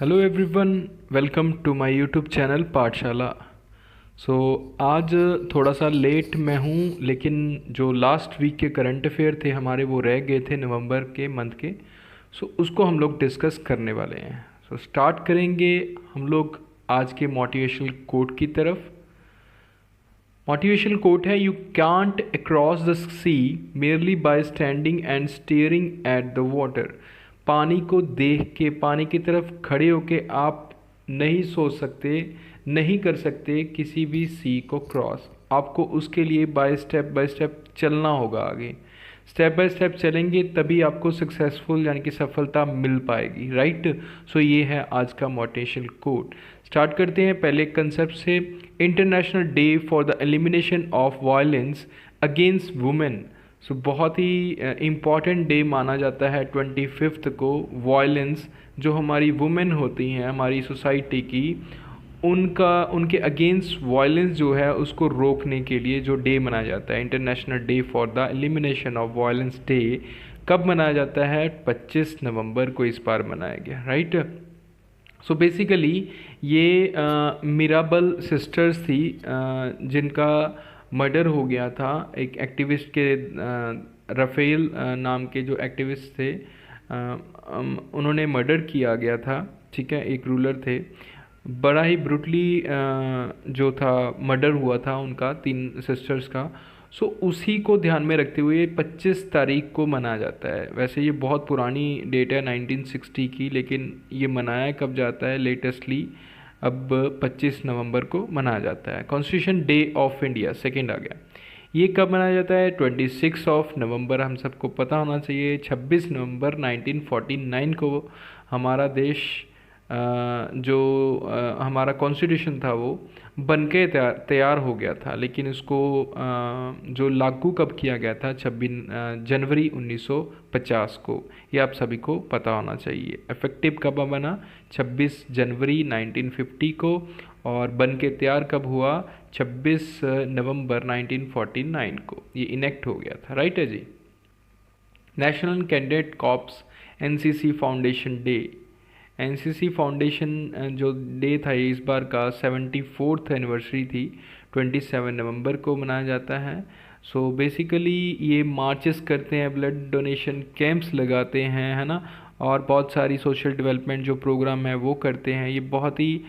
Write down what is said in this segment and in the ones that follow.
Hello everyone, welcome to my YouTube channel Pathshala. So आज थोड़ा सा लेट मैं हूँ, लेकिन जो लास्ट वीक के करंट अफेयर थे हमारे वो रह गए थे नवंबर के मंथ के। सो उसको हम लोग डिस्कस करने वाले हैं। सो स्टार्ट करेंगे हम लोग आज के मोटिवेशनल कोट की तरफ। मोटिवेशनल कोट है, you can't across the sea merely by standing and staring at the water. पानी को देख के, पानी की तरफ खड़े होके आप नहीं सोच सकते, नहीं कर सकते किसी भी सी को क्रॉस। आपको उसके लिए बाय स्टेप चलना होगा आगे। स्टेप बाय स्टेप चलेंगे तभी आपको सक्सेसफुल यानी कि सफलता मिल पाएगी, राइट। सो ये है आज का मोटिवेशनल कोट। स्टार्ट करते हैं पहले कंसेप्ट से। International day for the elimination of violence against women. So बहुत ही इम्पॉर्टेंट डे माना जाता है 25 को। वायलेंस जो हमारी वुमेन होती हैं हमारी सोसाइटी की, उनके अगेंस्ट वायलेंस जो है उसको रोकने के लिए जो डे मनाया जाता है, international day for the elimination of violence day, कब मनाया जाता है? 25 नवंबर को इस बार मनाया गया, राइट। सो बेसिकली ये मिराबल सिस्टर्स थी, जिनका मर्डर हो गया था एक एक्टिविस्ट के, राफेल नाम के जो एक्टिविस्ट थे, उन्होंने मर्डर किया गया था, ठीक है। एक रूलर थे, बड़ा ही ब्रूटली जो था मर्डर हुआ था उनका, 3 सिस्टर्स का। सो उसी को ध्यान में रखते हुए 25 तारीख को मनाया जाता है। वैसे ये बहुत पुरानी डेट है 1960 की, लेकिन ये मनाया कब जाता है लेटेस्टली? अब 25 नवंबर को मनाया जाता है। Constitution day of India second आ गया। ये कब मनाया जाता है? 26 ऑफ नवंबर, हम सबको पता होना चाहिए। 26 नवंबर 1949 को हमारा देश, जो हमारा कॉन्स्टिट्यूशन था वो बन के तैयार हो गया था, लेकिन इसको जो लागू कब किया गया था? 26 जनवरी 1950 को। ये आप सभी को पता होना चाहिए। इफेक्टिव कब बना? 26 जनवरी 1950 को। और बन के तैयार कब हुआ? 26 नवंबर 1949 को ये इनेक्ट हो गया था, राइट है जी। National cadet corps NCC foundation day. NCC foundation जो डे था ये इस बार का 74th एनिवर्सरी थी, 27 नवंबर को मनाया जाता है। सो बेसिकली ये मार्चेस करते हैं, ब्लड डोनेशन कैंप्स लगाते हैं, है ना, और बहुत सारी सोशल डेवलपमेंट जो प्रोग्राम है वो करते हैं। ये बहुत ही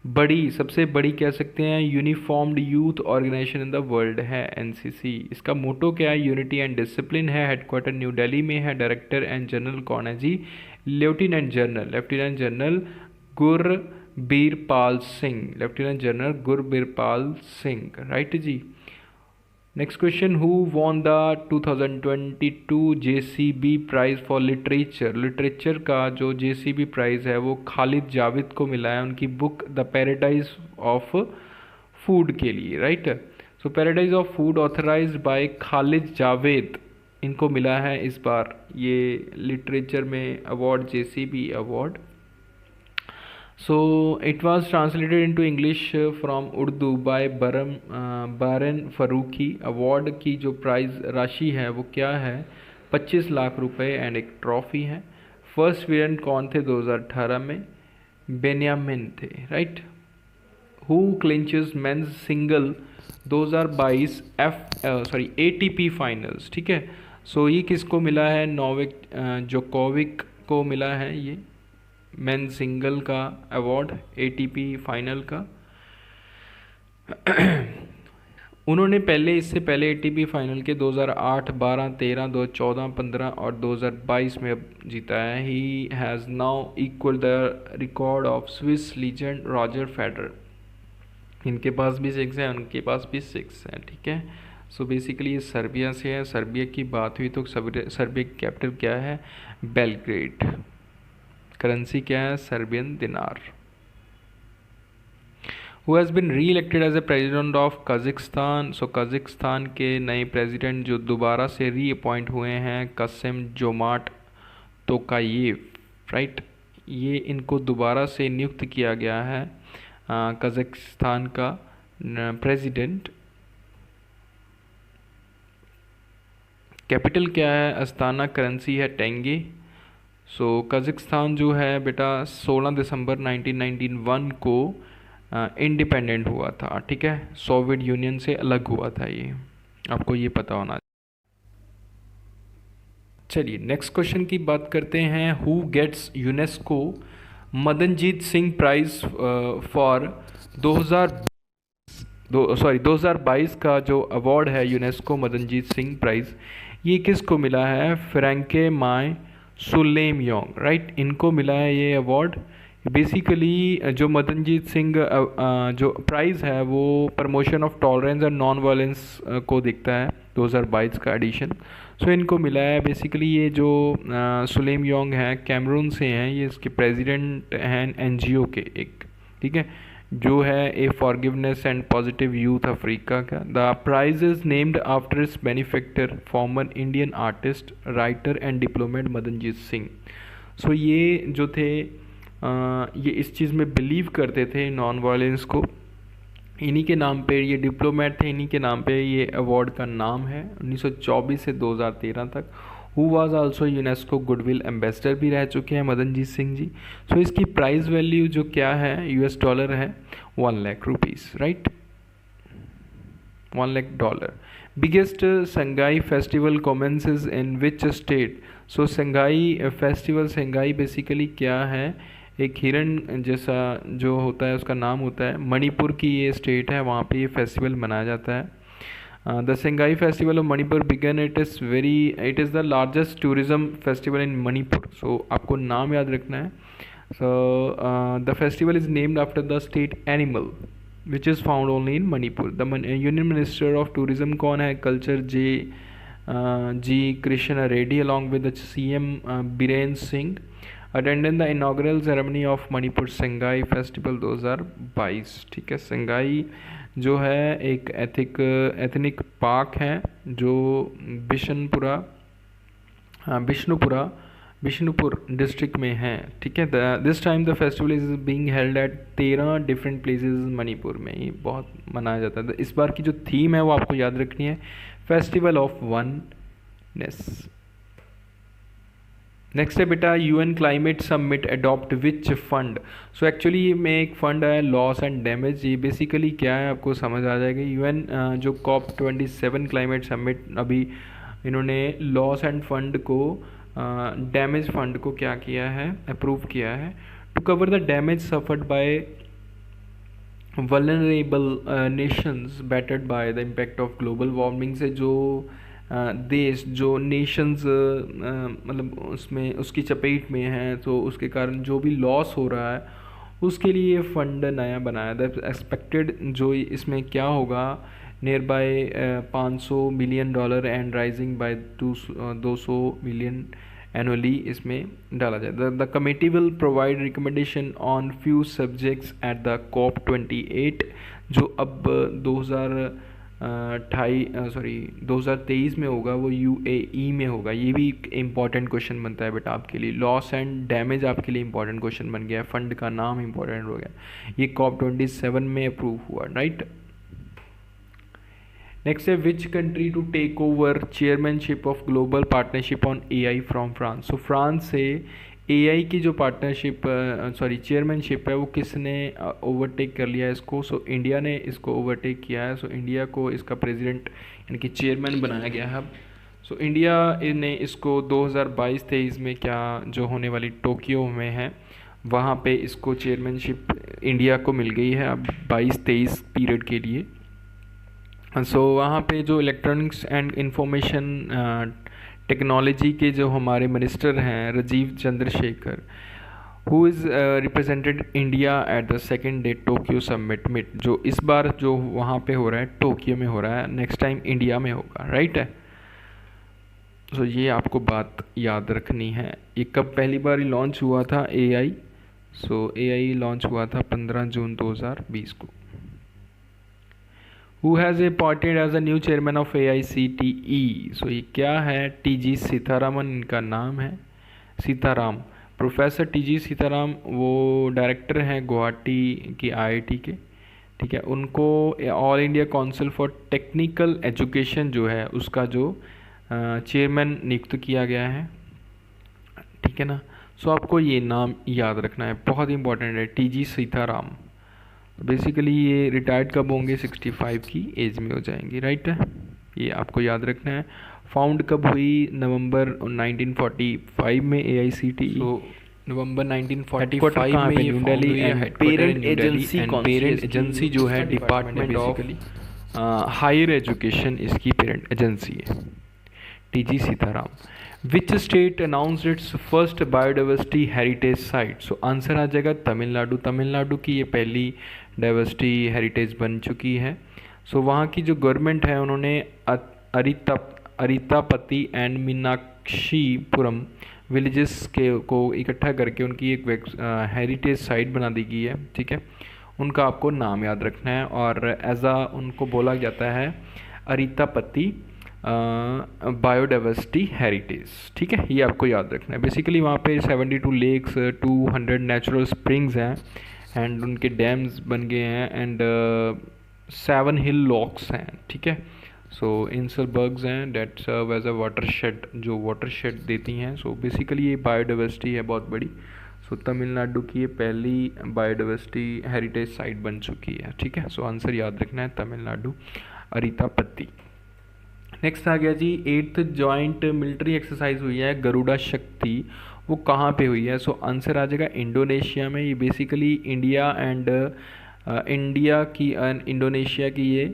बड़ी, सबसे बड़ी कह सकते हैं uniformed youth organization in the world है एनसीसी। इसका मोटो क्या है? यूनिटी एंड डिसिप्लिन है। हेडक्वार्टर न्यू दिल्ली में है। डायरेक्टर एंड जनरल कौन है जी? Lieutenant general Gurbirpal Singh. Lieutenant general Gurbirpal Singh, right जी। Next question, who won the 2022 JCB prize for literature. Literature का जो जेसीबी प्राइज है वो खालिद जावेद को मिला है, उनकी book the paradise of food के लिए, right. So paradise of food authorised bye Khalid Javed, इनको मिला है इस बार ये लिटरेचर में award, JCB award. So it was translated into English from Urdu by बारन फ़ारूकी। अवार्ड की जो प्राइज़ राशि है वो क्या है? 25 लाख रुपए एंड एक ट्रॉफी है। फर्स्ट विलन कौन थे 2018 में? बेन्यामिन थे, right. Who clinches men's single 2022 ATP finals, ठीक है। सो ये किसको मिला है? नोवाक जोकोविक को मिला है ये मेन सिंगल का अवार्ड एटीपी फाइनल का। उन्होंने इससे पहले एटीपी फाइनल के 2008, 12, 13, 2014, 15 और 2022 में अब जीता है। He has now equal the record of Swiss legend Roger Federer. इनके पास भी 6 है, उनके पास भी 6 है, ठीक है। सो बेसिकली ये सर्बिया से है। सर्बिया की बात हुई तो सर्बिया की कैपिटल क्या है? बेलग्रेड। करेंसी क्या है? सर्बियन दिनार। Who has been re elected as a president of Kazakhstan. So Kazakhstan के नए प्रेसिडेंट जो दोबारा से री अपॉइंट हुए हैं, कासिम जोमार्ट तोकायेव, राइट। ये इनको दोबारा से नियुक्त किया गया है कज़ाकिस्तान का प्रेसिडेंट। कैपिटल क्या है? अस्ताना। करेंसी है टेंगे। सो कज़ाकिस्तान जो है बेटा 16 दिसंबर 1991 को इंडिपेंडेंट हुआ था, ठीक है, सोवियत यूनियन से अलग हुआ था ये, आपको ये पता होना। चलिए नेक्स्ट क्वेश्चन की बात करते हैं। Who gets UNESCO Madanjeet Singh prize for 2022 का जो अवार्ड है यूनेस्को मदनजीत सिंह प्राइज़, ये किसको मिला है? फ्रैंके माय सुलेमयोंग, राइट, इनको मिला है ये अवार्ड। बेसिकली जो मदनजीत सिंह जो प्राइज़ है वो promotion of tolerance and non violence को दिखता है, 2022 का एडिशन। सो इनको मिला है। बेसिकली ये जो सुलेमयोंग हैं कैमरून से हैं, ये इसके प्रेसिडेंट हैं एनजीओ के एक, ठीक है, जो है a forgiveness and positive youth Africa का। The prize is named after its benefactor former Indian artist writer and diplomat Madanjeet Singh. So ये जो थे ये इस चीज़ में बिलीव करते थे नॉन वायलेंस को, इन्हीं के नाम पे ये डिप्लोमेट थे, इन्हीं के नाम पे ये अवार्ड का नाम है। 1924 से 2013 तक who was also UNESCO goodwill ambassador भी रह चुके हैं मदनजीत सिंह जी। सो इसकी प्राइस वैल्यू जो क्या है US डॉलर है 1 lakh rupees, right, 1 lakh dollar. Biggest Sangai festival commences in which state? So Sangai festival, Sangai basically क्या है, एक हिरन जैसा जो होता है उसका नाम होता है, मणिपुर की ये स्टेट है, वहाँ पे ये फेस्टिवल मनाया जाता है। The Sangai festival of Manipur began, it is the largest tourism festival in Manipur. So आपको नाम याद रखना है। So the festival is named after the state animal which is found only in Manipur. The union minister of tourism कौन है? Culture G Krishna Reddy along with the CM Biren Singh attended the inaugural ceremony of Manipur Sangai festival 2022, ठीक है। संगाई जो है एक ethnic park है जो Bishnupur district में है, ठीक है। This time the festival is being held at 13 different places Manipur में, ये बहुत मनाया जाता है। इस बार की जो थीम है वो आपको याद रखनी है, फेस्टिवल ऑफ वननेस। नेक्स्ट है बेटा UN क्लाइमेट समिट अडॉप्ट विच फंड? सो एक्चुअली में एक फ़ंड है लॉस एंड डैमेज, ये बेसिकली क्या है आपको समझ आ जाएगा। UN जो COP27 क्लाइमेट समिट, अभी इन्होंने लॉस एंड फंड को डैमेज फंड को क्या किया है, अप्रूव किया है, to cover the damage suffered by vulnerable nations battered by the impact of global warming. से जो देश जो नेशंस मतलब उसमें उसकी चपेट में हैं, तो उसके कारण जो भी लॉस हो रहा है उसके लिए ये फंड नया बनाया था। एक्सपेक्टेड जो इसमें क्या होगा, near by $500 million and rising bye 200 million annually इसमें डाला जाए। The committee will provide recommendation on few subjects at the COP28, जो अब 2023 में होगा, वो UAE में होगा। ये भी एक इम्पॉर्टेंट क्वेश्चन बनता है बेटा आपके लिए। लॉस एंड डैमेज आपके लिए इम्पॉर्टेंट क्वेश्चन बन गया है, फंड का नाम इम्पॉर्टेंट हो गया। ये COP27 में अप्रूव हुआ, राइट। नेक्स्ट है which country to take over chairmanship of global partnership on AI from France? So France से AI की जो चेयरमैनशिप है वो किसने ओवरटेक कर लिया है इसको? सो इंडिया ने इसको ओवरटेक किया है। सो इंडिया को इसका प्रेसिडेंट यानी कि चेयरमैन बनाया गया है अब। सो इंडिया ने इसको 2022-23 में क्या जो होने वाली टोक्यो में है वहाँ पे इसको चेयरमैनशिप इंडिया को मिल गई है अब 22-23 पीरियड के लिए। सो वहाँ पे जो इलेक्ट्रॉनिक्स एंड इंफॉर्मेशन टेक्नोलॉजी के जो हमारे मिनिस्टर हैं Rajeev Chandrasekhar, who is represented India at the second day Tokyo summit, जो इस बार जो वहाँ पे हो रहा है टोक्यो में हो रहा है, नेक्स्ट टाइम इंडिया में होगा, राइट है। सो ये आपको बात याद रखनी है। ये कब पहली बार लॉन्च हुआ था AI? सो AI लॉन्च हुआ था 15 जून 2020 को। Who has appointed as a new chairman of AICTE? सो ये क्या है? TG सीतारामन इनका नाम है, सीताराम, प्रोफेसर TG सीताराम। वो डायरेक्टर हैं गुवाहाटी की IIT के, ठीक है। उनको all India council for technical education जो है उसका जो चेयरमैन नियुक्त किया गया है, ठीक है ना। सो आपको ये नाम याद रखना है, बहुत इंपॉर्टेंट है, टीजी सीताराम। बेसिकली ये रिटायर्ड कब होंगे, 65 की एज में हो जाएंगे, राइट है, ये आपको याद रखना है। फाउंड कब हुई, नवंबर 1945 में AICTE। सो नवंबर 1945 में ये new Delhi and parent agency, and parent agency जो है डिपार्टमेंट ऑफ हायर एजुकेशन, इसकी पेरेंट एजेंसी है, TG Sitaram. Which state announced its first biodiversity heritage site. So answer आ जाएगा तमिलनाडु। तमिलनाडु की ये पहली डाइवर्सिटी हेरिटेज बन चुकी है। सो वहाँ की जो गवर्नमेंट है उन्होंने अरितापति एंड मीनाक्षीपुरम विलेजेस के को इकट्ठा करके उनकी एक हेरिटेज साइट बना दी गई है, ठीक है। उनका आपको नाम याद रखना है और एज उनको बोला जाता है अरितापति बायोडाइवर्सिटी हेरिटेज, ठीक है, ये आपको याद रखना है। बेसिकली वहाँ पे 72 लेक्स, 200 नेचुरल स्प्रिंग्स हैं एंड उनके डैम्स बन गए हैं एंड 7 हिल लॉक्स हैं, ठीक है। सो इंसलबर्ग्स हैं that serve as a watershed, जो वाटरशेड देती हैं। सो बेसिकली ये बायोडाइवर्सिटी है बहुत बड़ी। सो तमिलनाडु की ये पहली बायोडाइवर्सिटी हेरिटेज साइट बन चुकी है, ठीक है। सो आंसर याद रखना है तमिलनाडु, अरितापति। नेक्स्ट आ गया जी 8th जॉइंट मिलिट्री एक्सरसाइज हुई है गरुड़ा शक्ति, वो कहाँ पे हुई है। सो आंसर आ जाएगा इंडोनेशिया में। ये बेसिकली इंडिया एंड इंडोनेशिया की ये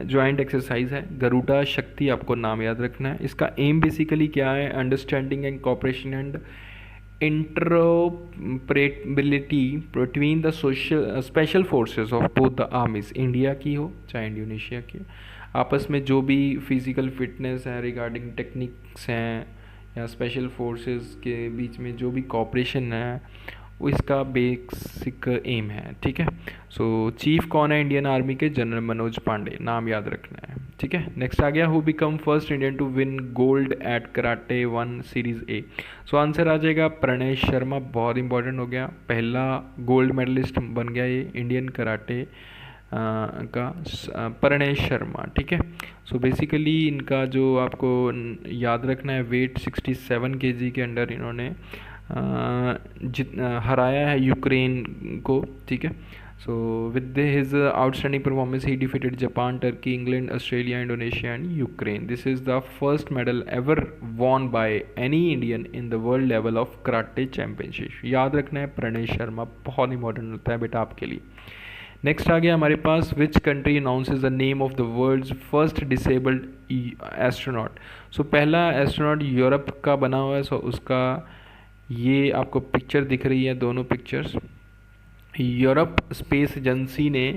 जॉइंट एक्सरसाइज है गरुड़ा शक्ति, आपको नाम याद रखना है। इसका एम बेसिकली क्या है, understanding and cooperation and interoperability between the social special forces of both the armies, India की हो चाहे इंडोनेशिया की हो, आपस में जो भी फिज़िकल फिटनेस है रिगार्डिंग टेक्निक्स हैं या स्पेशल फोर्सेस के बीच में जो भी कॉपरेशन है वो इसका बेसिक एम है, ठीक है। सो चीफ कौन है इंडियन आर्मी के, जनरल मनोज पांडे, नाम याद रखना है, ठीक है। नेक्स्ट आ गया who become first Indian to win gold at karate 1 series A. So answer आ जाएगा प्रणय शर्मा, बहुत इंपॉर्टेंट हो गया, पहला गोल्ड मेडलिस्ट बन गया ये इंडियन कराटे का प्रणय शर्मा, ठीक है। सो बेसिकली इनका जो आपको याद रखना है वेट 67 kg के अंडर इन्होंने हराया है यूक्रेन को, ठीक है। So with his outstanding performance he defeated Japan, Turkey, England, Australia, Indonesia and Ukraine. This is the first medal ever won by any Indian in the world level of karate championship. याद रखना है प्रणय शर्मा, बहुत important होता है बेटा आपके लिए। Next आ गया हमारे पास which country announces the name of the world's first disabled astronaut. So पहला एस्ट्रोनॉट यूरोप का बना हुआ है। सो उसका ये आपको पिक्चर दिख रही है, दोनों पिक्चर्स। यूरोप स्पेस एजेंसी ने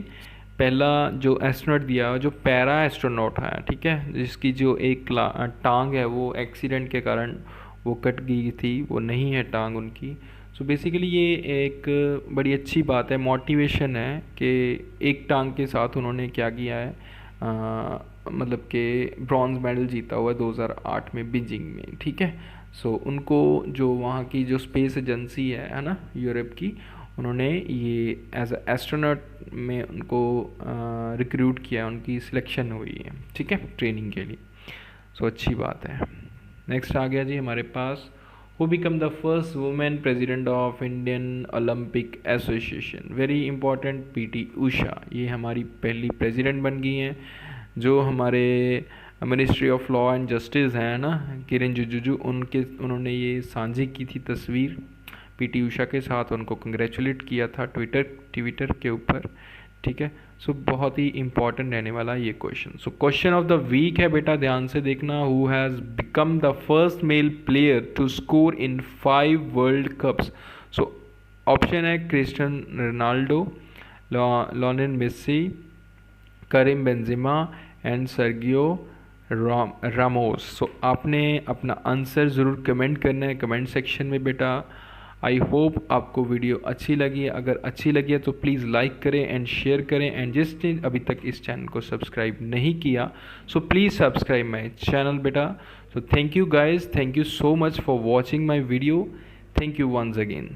पहला जो एस्ट्रोनॉट दिया, जो पैरा एस्ट्रोनॉट है, ठीक है, जिसकी जो एक टांग है वो एक्सीडेंट के कारण वो कट गई थी, वो नहीं है टांग उनकी। सो बेसिकली ये एक बड़ी अच्छी बात है, मोटिवेशन है कि एक टांग के साथ उन्होंने क्या किया है, मतलब कि ब्रॉन्ज मेडल जीता हुआ है 2008 में बीजिंग में, ठीक है। सो उनको जो वहाँ की जो स्पेस एजेंसी है ना यूरोप की, उन्होंने ये एज अ एस्ट्रोनॉट में उनको रिक्रूट किया, उनकी सिलेक्शन हुई है, ठीक है, ट्रेनिंग के लिए। सो अच्छी बात है। नेक्स्ट आ गया जी हमारे पास who become the first woman president of Indian Olympic Association। Very important, PT Usha, ये हमारी पहली प्रेसिडेंट बन गई हैं। जो हमारे ministry of law and justice हैं ना किरण रिजिजू, उन्होंने ये साझी की थी तस्वीर पीटी उषा के साथ, उनको कंग्रेचुलेट किया था ट्विटर के ऊपर, ठीक है। सो बहुत ही इंपॉर्टेंट रहने वाला ये question. So question of the week है बेटा, ध्यान से देखना। Who has become the first male player to score in 5 world cups. So option है Cristiano Ronaldo, Lionel Messi, Karim Benzema and Sergio Ramos. So आपने अपना आंसर ज़रूर comment करना है कमेंट सेक्शन में बेटा। आई होप आपको वीडियो अच्छी लगी है, अगर अच्छी लगी है तो प्लीज़ लाइक करें एंड शेयर करें, एंड जिसने अभी तक इस चैनल को सब्सक्राइब नहीं किया so please subscribe my channel बेटा। So thank you guys, thank you so much for watching my video, thank you once again.